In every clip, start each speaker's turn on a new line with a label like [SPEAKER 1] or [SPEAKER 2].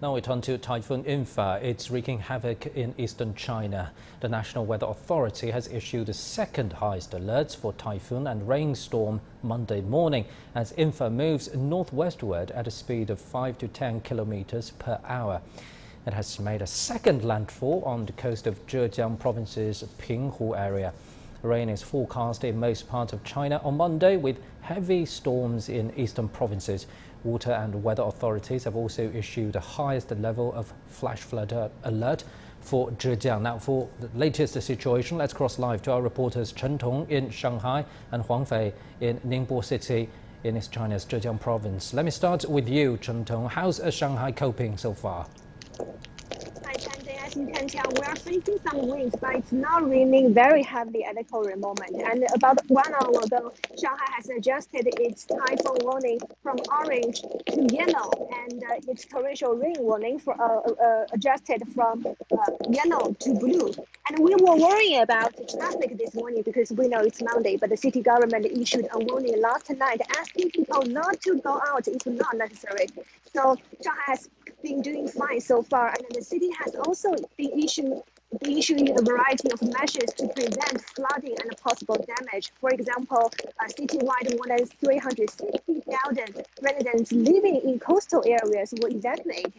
[SPEAKER 1] Now we turn to Typhoon In-fa. It's wreaking havoc in eastern China. The National Weather Authority has issued the second highest alerts for typhoon and rainstorm Monday morning as In-fa moves northwestward at a speed of 5 to 10 kilometers per hour. It has made a second landfall on the coast of Zhejiang province's Pinghu area. Rain is forecast in most parts of China on Monday, with heavy storms in eastern provinces. Water and weather authorities have also issued the highest level of flash flood alert for Zhejiang. Now, for the latest situation, let's cross live to our reporters Chen Tong in Shanghai and Huang Fei in Ningbo City in East China's Zhejiang province. Let me start with you, Chen Tong. How's Shanghai coping so far?
[SPEAKER 2] As you can tell, we are facing some winds, but it's not raining very heavily at the current moment. And about 1 hour ago, Shanghai has adjusted its typhoon warning from orange to yellow, and its torrential rain warning adjusted from yellow to blue. And we were worrying about traffic this morning because we know it's Monday, but the city government issued a warning last night asking people not to go out if not necessary. So Shanghai has been doing fine so far, and the city has also been issuing a variety of measures to prevent flooding and possible damage. For example, citywide more than 360,000 residents living in coastal areas were evacuated,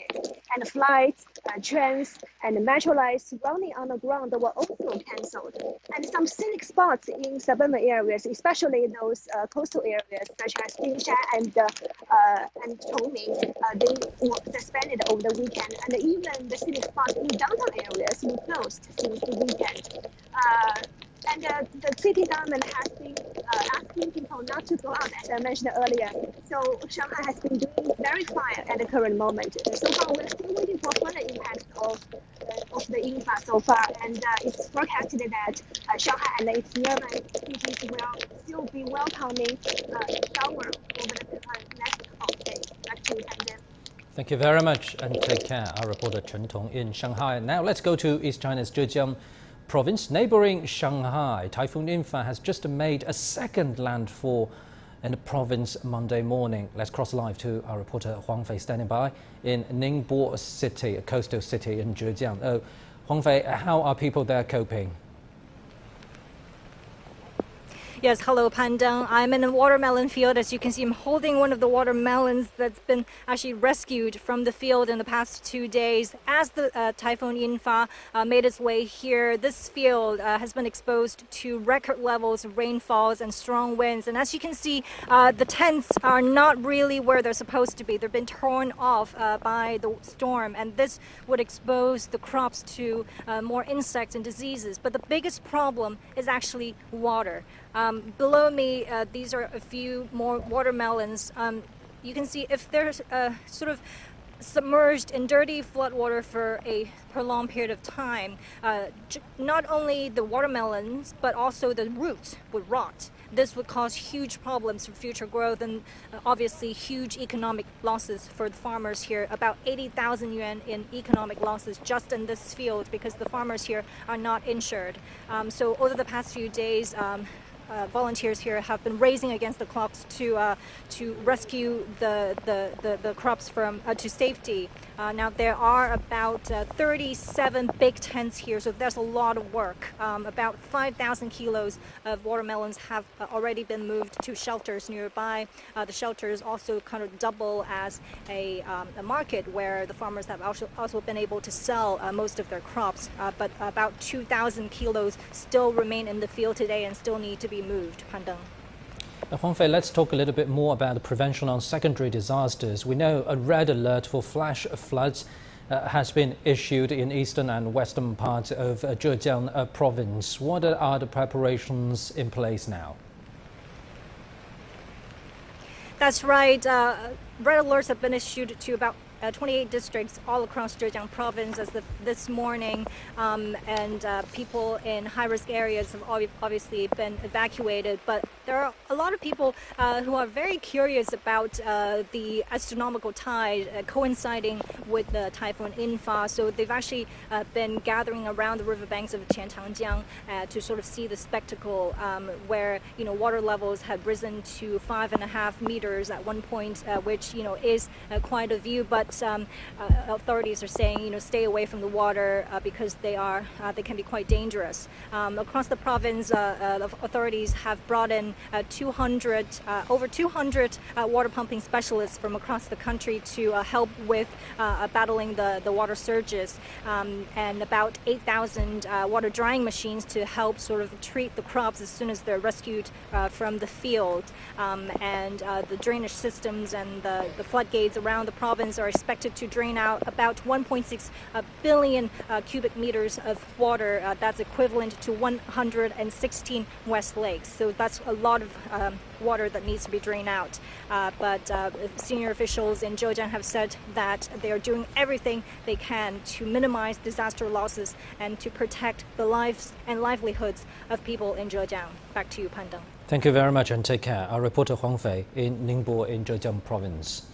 [SPEAKER 2] and flights, trains, and metro lines running on the ground were also cancelled. And some scenic spots in suburban areas, especially those coastal areas such as Bingshan and Chongming, they were suspended over the weekend, and even the scenic spots in downtown areas were closed since the weekend. The city government has been asking people not to go out, as I mentioned earlier. So Shanghai has been doing very fine at the current moment. So far, we're still waiting for further impact of the In-fa so far, and it's forecasted that Shanghai and its nearby cities will still be welcoming shower over the next couple of days. Back to you, Tangent.
[SPEAKER 1] Thank you very much and take care. Our reporter Chen Tong in Shanghai. Now let's go to East China's Zhejiang province. Neighboring Shanghai, Typhoon In-fa has just made a second landfall in the province Monday morning. Let's cross live to our reporter Huang Fei standing by in Ningbo City, a coastal city in Zhejiang. Huang Fei, how are people there coping?
[SPEAKER 3] Yes, hello, Pandang. I'm in a watermelon field. As you can see, I'm holding one of the watermelons that's been actually rescued from the field in the past 2 days. As the Typhoon In-fa made its way here, this field has been exposed to record levels of rainfalls and strong winds. And as you can see, the tents are not really where they're supposed to be. They've been torn off by the storm, and this would expose the crops to more insects and diseases. But the biggest problem is actually water. Below me, these are a few more watermelons. You can see if they're sort of submerged in dirty floodwater for a prolonged period of time, not only the watermelons, but also the roots would rot. This would cause huge problems for future growth and obviously huge economic losses for the farmers here. About 80,000 yuan in economic losses just in this field because the farmers here are not insured. So over the past few days, volunteers here have been racing against the clocks to rescue the crops from to safety. Now there are about 37 big tents here, so there's a lot of work. About 5,000 kilos of watermelons have already been moved to shelters nearby. The shelters also kind of double as a market where the farmers have also been able to sell most of their crops. But about 2,000 kilos still remain in the field today and still need to be moved. Pandang.
[SPEAKER 1] Huang Fei, let's talk a little bit more about the prevention on secondary disasters. We know a red alert for flash floods has been issued in eastern and western parts of Zhejiang province. What are the preparations in place now?
[SPEAKER 3] That's right. Red alerts have been issued to about 28 districts all across Zhejiang province as this morning, and people in high-risk areas have obviously been evacuated. But there are a lot of people who are very curious about the astronomical tide coinciding with the Typhoon In-fa. So they've actually been gathering around the riverbanks of Zhejiang to sort of see the spectacle where water levels had risen to 5.5 meters at one point, which is quite a view. But but authorities are saying, stay away from the water because they can be quite dangerous. Across the province, the authorities have brought in over 200 water pumping specialists from across the country to help with battling the water surges, and about 8,000 water drying machines to help sort of treat the crops as soon as they're rescued from the field. And the drainage systems and the floodgates around the province are expected to drain out about 1.6 billion cubic meters of water. That's equivalent to 116 West Lakes. So that's a lot of water that needs to be drained out. But senior officials in Zhejiang have said that they are doing everything they can to minimize disaster losses and to protect the lives and livelihoods of people in Zhejiang. Back to you, Pandang.
[SPEAKER 1] Thank you very much and take care. Our reporter Huang Fei in Ningbo in Zhejiang province.